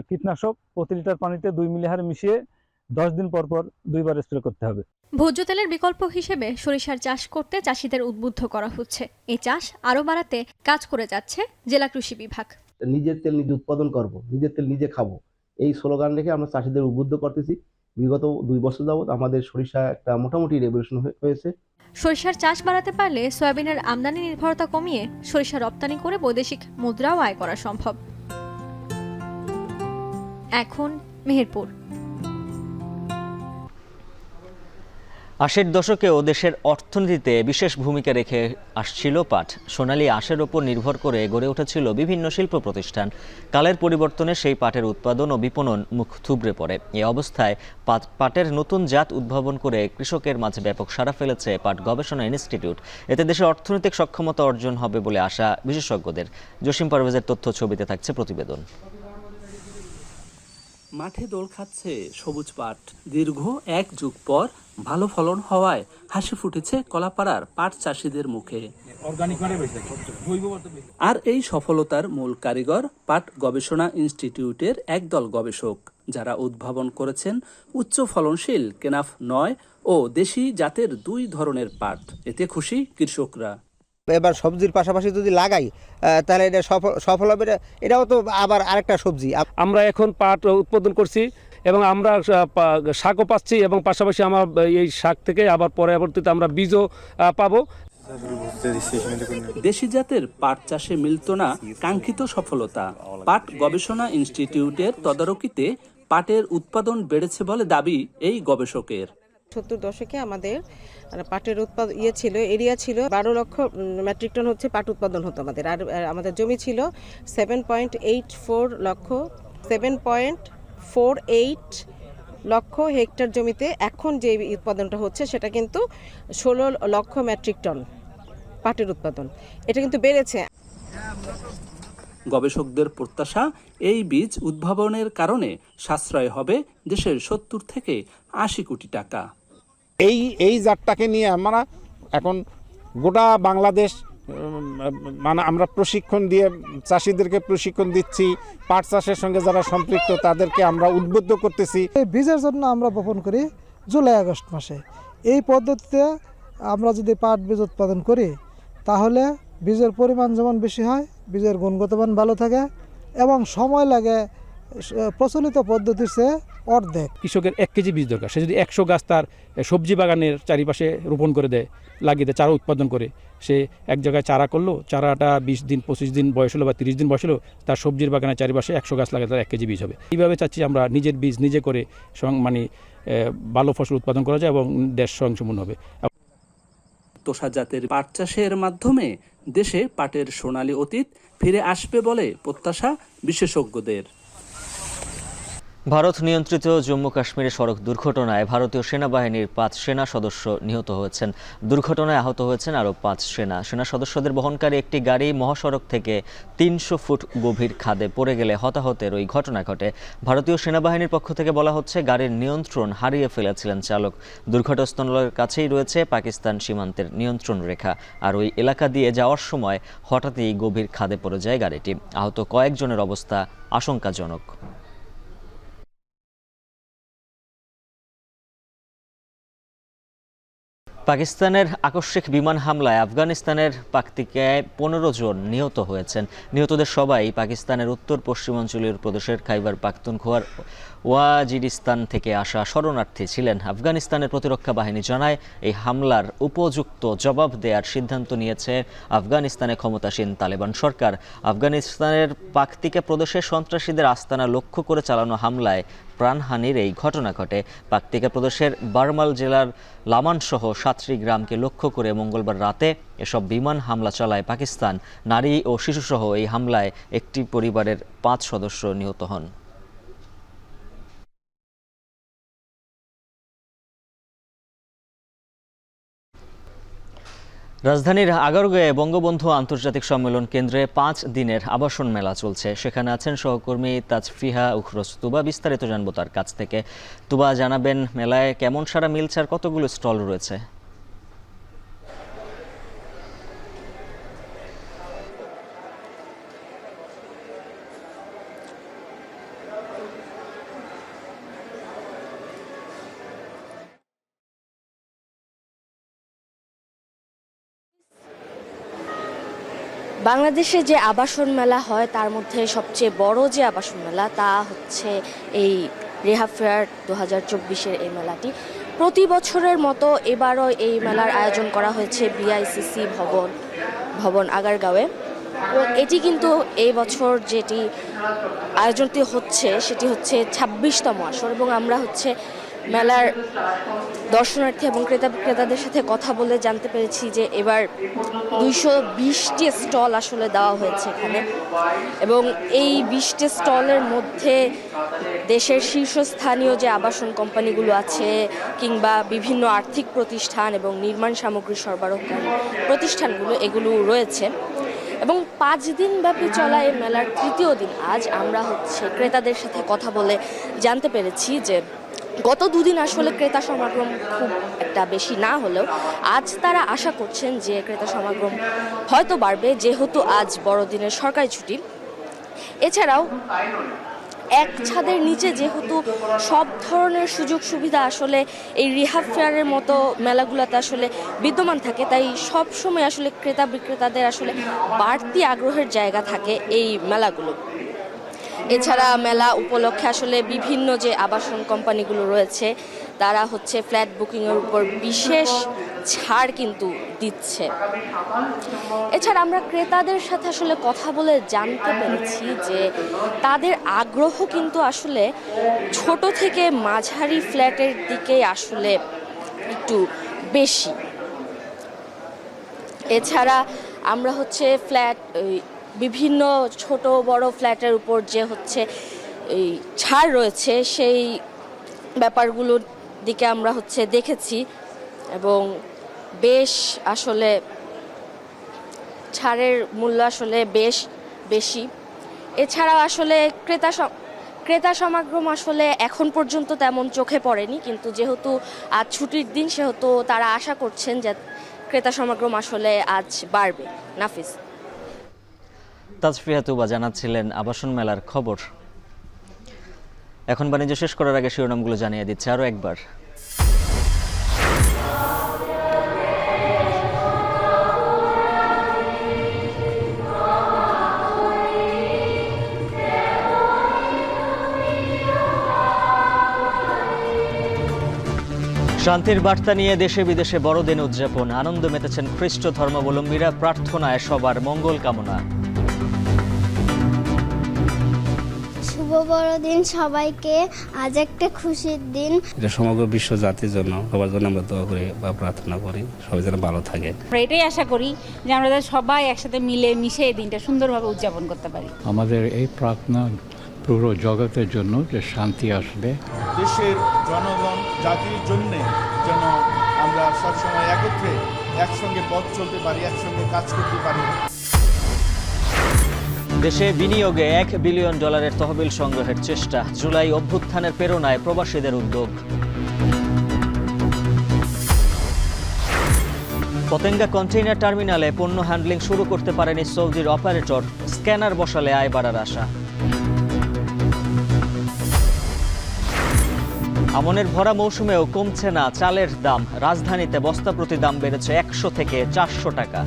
কীটনাশক প্রতি লিটার পানিতে 2 মিলি হারে মিশিয়ে 10 দিন পর পর 2 বার স্প্রে করতে হবে। ভোজ্য তেলের বিকল্প হিসেবে সরিষার চাষ করতে চাষিদের উদ্বুদ্ধ করা হচ্ছে। এই চাষ আরও বাড়াতে কাজ করে যাচ্ছে জেলা কৃষি বিভাগ। নিজের তেল নিজে উৎপাদন করব, নিজের তেল নিজে খাবো, এই স্লোগান রেখে আমরা চাষিদের উদ্বুদ্ধ করতেছি। বিগত 2 বছর যাবত আমাদের সরিষা একটা মোটামুটি রেভলিউশন হয়েছে। সরিষার চাষ বাড়াতে পারলে সয়াবিনের আমদানি নির্ভরতা কমিয়ে সরিষা রপ্তানি করে বৈদেশিক মুদ্রাও আয় করা সম্ভব। এখন মেহেরপুর। 80-এর দশকেও দেশের অর্থনীতিতে বিশেষ ভূমিকা রেখে আসছিল পাট। সোনালী আঁশের ওপর নির্ভর করে গড়ে উঠেছিল বিভিন্ন শিল্প প্রতিষ্ঠান। কালের পরিবর্তনে সেই পাটের উৎপাদন ও বিপণন মুখ থুবড়ে পড়ে। এ অবস্থায় পাটের নতুন জাত উদ্ভাবন করে কৃষকের মাঝে ব্যাপক সাড়া ফেলেছে পাট গবেষণা ইনস্টিটিউট। এতে দেশের অর্থনৈতিক সক্ষমতা অর্জন হবে বলে আশা বিশেষজ্ঞদের। জসিম পারভেজের তথ্য ছবিতে থাকছে প্রতিবেদন। মাঠে দোল খাচ্ছে সবুজ পাট। দীর্ঘ 1 যুগ পর ভালো ফলন হওয়ায় হাসি ফুটেছে কলাপাড়ার পাট চাষিদের মুখে। আর এই সফলতার মূল কারিগর পাট গবেষণা ইনস্টিটিউটের একদল গবেষক, যারা উদ্ভাবন করেছেন উচ্চ ফলনশীল কেনাফ 9 ও দেশি জাতের 2 ধরনের পাট। এতে খুশি কৃষকরা। এবার সবজির পাশাপাশি যদি লাগাই তাহলে এটা সফল হবে। এটাও তো আবার আরেকটা সবজি। আমরা এখন পাট উৎপাদন করছি এবং আমরা শাকও পাচ্ছি, এবং পাশাপাশি আমার এই শাক থেকে আবার পরবর্তীতে আমরা বীজও পাবো। দেশি জাতের পাট চাষে মিলত না কাঙ্ক্ষিত সফলতা। পাট গবেষণা ইনস্টিটিউটের তদারকিতে পাটের উৎপাদন বেড়েছে বলে দাবি এই গবেষকের। 70 দশকে আমাদের পাটের উৎপাদন ছিল, এরিয়া ছিল 12 লক্ষ মেট্রিক টন হচ্ছে পাট উৎপাদন হতো আমাদের। আর আমাদের জমি ছিল 7.48 লক্ষ হেক্টর জমিতে। এখন যে উৎপাদনটা হচ্ছে সেটা কিন্তু 16 লক্ষ মেট্রিক টন পাটের উৎপাদন। এটা কিন্তু বেড়েছে। গবেষকদের প্রত্যাশা, এই বীজ উদ্ভাবনের কারণে সাশ্রয় হবে দেশের 70 থেকে 80 কোটি টাকা। এই জাতটাকে নিয়ে আমরা এখন গোটা বাংলাদেশ আমরা প্রশিক্ষণ দিয়ে চাষিদেরকে প্রশিক্ষণ দিচ্ছি। পাট চাষের সঙ্গে যারা সম্পৃক্ত তাদেরকে আমরা উদ্বুদ্ধ করতেছি। এই বীজের জন্য আমরা বপন করি জুলাই-আগস্ট মাসে। এই পদ্ধতিতে আমরা যদি পাট বীজ উৎপাদন করি তাহলে বীজের পরিমাণ যেমন বেশি হয়, বীজের গুণগত মান ভালো থাকে এবং সময় লাগে প্রচলিত পদ্ধতির চেয়ে অর্ধেক। কৃষকের 1 কেজি বীজ দরকার। সে যদি 100 গাছ তার সবজি বাগানের চারিপাশে রোপণ করে দেয়, লাগিয়ে দেয়, চারা উৎপাদন করে, সে এক জায়গায় চারা করলো, চারাটা 20 দিন 25 দিন বয়স হলো বা 30 দিন বয়স হলো, তার সবজির বাগানের চারিপাশে 100 গাছ লাগে, তার 1 কেজি বীজ হবে। এইভাবে চাচ্ছি আমরা নিজের বীজ নিজে করে ভালো ফসল উৎপাদন করা যায় এবং দেশ স্বয়ংসম্পূর্ণ হবে। তোষা জাতের পাট চাষের মাধ্যমে দেশে পাটের সোনালী অতীত ফিরে আসবে বলে প্রত্যাশা বিশেষজ্ঞদের। ভারত নিয়ন্ত্রিত জম্মু কাশ্মীরে সড়ক দুর্ঘটনায় ভারতীয় সেনাবাহিনীর 5 সেনা সদস্য নিহত হয়েছেন। দুর্ঘটনায় আহত হয়েছেন আরও 5 সেনা সদস্যদের বহনকারী একটি গাড়ি মহাসড়ক থেকে 300 ফুট গভীর খাদে পড়ে গেলে হতাহতের ওই ঘটনা ঘটে। ভারতীয় সেনাবাহিনীর পক্ষ থেকে বলা হচ্ছে, গাড়ির নিয়ন্ত্রণ হারিয়ে ফেলেছিলেন চালক। দুর্ঘটনাস্থলের কাছেই রয়েছে পাকিস্তান সীমান্তের নিয়ন্ত্রণ রেখা, আর ওই এলাকা দিয়ে যাওয়ার সময় হঠাৎই গভীর খাদে পড়ে যায় গাড়িটি। আহত কয়েকজনের অবস্থা আশঙ্কাজনক। পাকিস্তানের আকস্মিক বিমান হামলায় আফগানিস্তানের পাকতিকায় 15 জন নিহত হয়েছেন। নিহতদের সবাই পাকিস্তানের উত্তর পশ্চিমাঞ্চলীয় প্রদেশের খাইবার পাখতুনখোয়ার ওয়াজিরিস্তান থেকে আসা শরণার্থী ছিলেন। আফগানিস্তানের প্রতিরক্ষা বাহিনী জানায়, এই হামলার উপযুক্ত জবাব দেওয়ার সিদ্ধান্ত নিয়েছে আফগানিস্তানে ক্ষমতাসীন তালেবান সরকার। আফগানিস্তানের পাকতিকা প্রদেশে সন্ত্রাসীদের আস্তানা লক্ষ্য করে চালানো হামলায় প্রাণহানির এই ঘটনা ঘটে। পাকতিকা প্রদেশের বারমাল জেলার লামান সহ 7টি গ্রামকে লক্ষ্য করে মঙ্গলবার রাতে এসব বিমান হামলা চালায় পাকিস্তান। নারী ও শিশুসহ এই হামলায় একটি পরিবারের 5 সদস্য নিহত হন। রাজধানীর আগারগাঁয়ে বঙ্গবন্ধু আন্তর্জাতিক সম্মেলন কেন্দ্রে 5 দিনের আবাসন মেলা চলছে। সেখানে আছেন সহকর্মী তাজফিহা উখরস তুবা। বিস্তারিত জানবো তার কাছ থেকে। তুবা, জানাবেন মেলায় কেমন সারা মিলছে আর কতগুলো স্টল রয়েছে? বাংলাদেশে যে আবাসন মেলা হয় তার মধ্যে সবচেয়ে বড় যে আবাসন মেলা তা হচ্ছে এই রেহাব ফেয়ার 2024-এর এই মেলাটি। প্রতি বছরের মতো এবারও এই মেলার আয়োজন করা হয়েছে বিআইসিসি ভবন আগারগাঁওয়ে। এবং এটি কিন্তু এই বছর যেটি আয়োজনটি হচ্ছে সেটি হচ্ছে 26তম আসর। এবং আমরা হচ্ছে মেলার দর্শনার্থী এবং ক্রেতাদের সাথে কথা বলে জানতে পেরেছি যে এবার 220টি স্টল আসলে দেওয়া হয়েছে এখানে। এবং এই 20টি স্টলের মধ্যে দেশের শীর্ষস্থানীয় যে আবাসন কোম্পানিগুলো আছে কিংবা বিভিন্ন আর্থিক প্রতিষ্ঠান এবং নির্মাণ সামগ্রী সরবরাহকারী প্রতিষ্ঠানগুলো এগুলো রয়েছে। এবং 5 দিন ব্যাপী চলা এই মেলার তৃতীয় দিন আজ আমরা হচ্ছে ক্রেতাদের সাথে কথা বলে জানতে পেরেছি যে গত 2 দিন আসলে ক্রেতা সমাগম খুব একটা বেশি না হলেও আজ তারা আশা করছেন যে ক্রেতা সমাগম হয়তো বাড়বে, যেহেতু আজ বড়দিনের সরকারি ছুটি। এছাড়াও এক ছাদের নিচে যেহেতু সব ধরনের সুযোগ সুবিধা আসলে এই রিহাব ফেয়ারের মতো মেলাগুলোতে আসলে বিদ্যমান থাকে, তাই সব সময় আসলে ক্রেতা বিক্রেতাদের আসলে বাড়তি আগ্রহের জায়গা থাকে এই মেলাগুলো। এছাড়া মেলা উপলক্ষে আসলে বিভিন্ন যে আবাসন কোম্পানিগুলো রয়েছে তারা হচ্ছে ফ্ল্যাট বুকিংয়ের উপর বিশেষ ছাড় কিন্তু দিচ্ছে। এছাড়া আমরা ক্রেতাদের সাথে আসলে কথা বলে জানতে পেরেছি যে তাদের আগ্রহ কিন্তু আসলে ছোট থেকে মাঝারি ফ্ল্যাটের দিকে আসলে একটু বেশি। এছাড়া আমরা হচ্ছে বিভিন্ন ছোট বড় ফ্ল্যাটের উপর যে হচ্ছে এই ছাড় রয়েছে সেই ব্যাপারগুলোর দিকে আমরা হচ্ছে দেখেছি এবং বেশ আসলে ছাড়ের মূল্য আসলে বেশ বেশি। এছাড়াও আসলে ক্রেতা সমাগম আসলে এখন পর্যন্ত তেমন চোখে পড়েনি, কিন্তু যেহেতু আজ ছুটির দিন সেহেতু তারা আশা করছেন যে ক্রেতা সমাগম আসলে আজ বাড়বে। নাফিস। তাজফিহা তুবা জানাচ্ছিলেন আবাসন মেলার খবর। এখন বাণিজ্য শেষ করার আগে শিরোনামগুলো জানিয়ে দিচ্ছে আরও একবার। শান্তির বার্তা নিয়ে দেশে বিদেশে বড়দিন উদযাপন, আনন্দ মেতেছেন খ্রিস্ট ধর্মাবলম্বীরা, প্রার্থনায় সবার মঙ্গল কামনা। শুভ বড়দিন সবাইকে। আজ একটা খুশির দিন। এটা সমগ্র বিশ্ব জাতির জন্য, সবার জন্য আমরা দোয়া করি বা প্রার্থনা করি সবাই যেন ভালো থাকে। এটাই আশা করি যে আমরা সবাই একসাথে মিলে মিশে এই দিনটা সুন্দরভাবে উদযাপন করতে পারি। আমাদের এই প্রার্থনা পুরো জগতের জন্য যে শান্তি আসবে, দেশের জনগণ জাতির জন্য যেন আমরা সবসময় একত্রে একসঙ্গে পথ চলতে পারি, একসঙ্গে কাজ করতে পারি। দেশে বিনিয়োগে $1 বিলিয়ন তহবিল সংগ্রহের চেষ্টা। জুলাই অভ্যুত্থানের প্রেরণায় প্রবাসীদের উদ্যোগ। পতেঙ্গা কন্টেইনার টার্মিনালে পণ্য হ্যান্ডলিং শুরু করতে পারেনি সৌদির অপারেটর। স্ক্যানার বসালে আয় বাড়ার আশা। আমনের ভরা মৌসুমেও কমছে না চালের দাম। রাজধানীতে বস্তা প্রতি দাম বেড়েছে 100 থেকে 400 টাকা।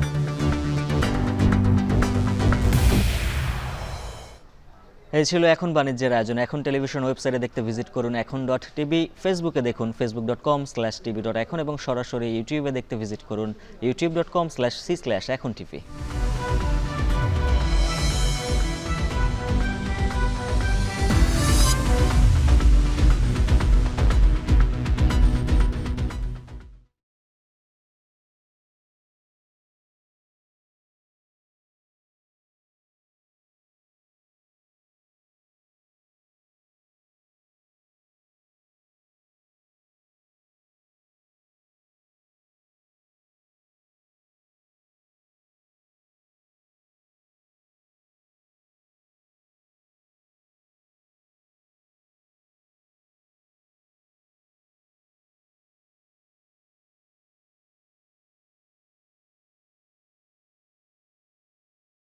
এই ছিল এখন বাণিজ্যের আয়োজন। এখন টেলিভিশন ওয়েবসাইটে দেখতে ভিজিট করুন এখন.tv, ফেসবুকে দেখুন facebook.com/tv.এখন এবং সরাসরি ইউটিউবে দেখতে ভিজিট করুন youtube.com/c/echontv।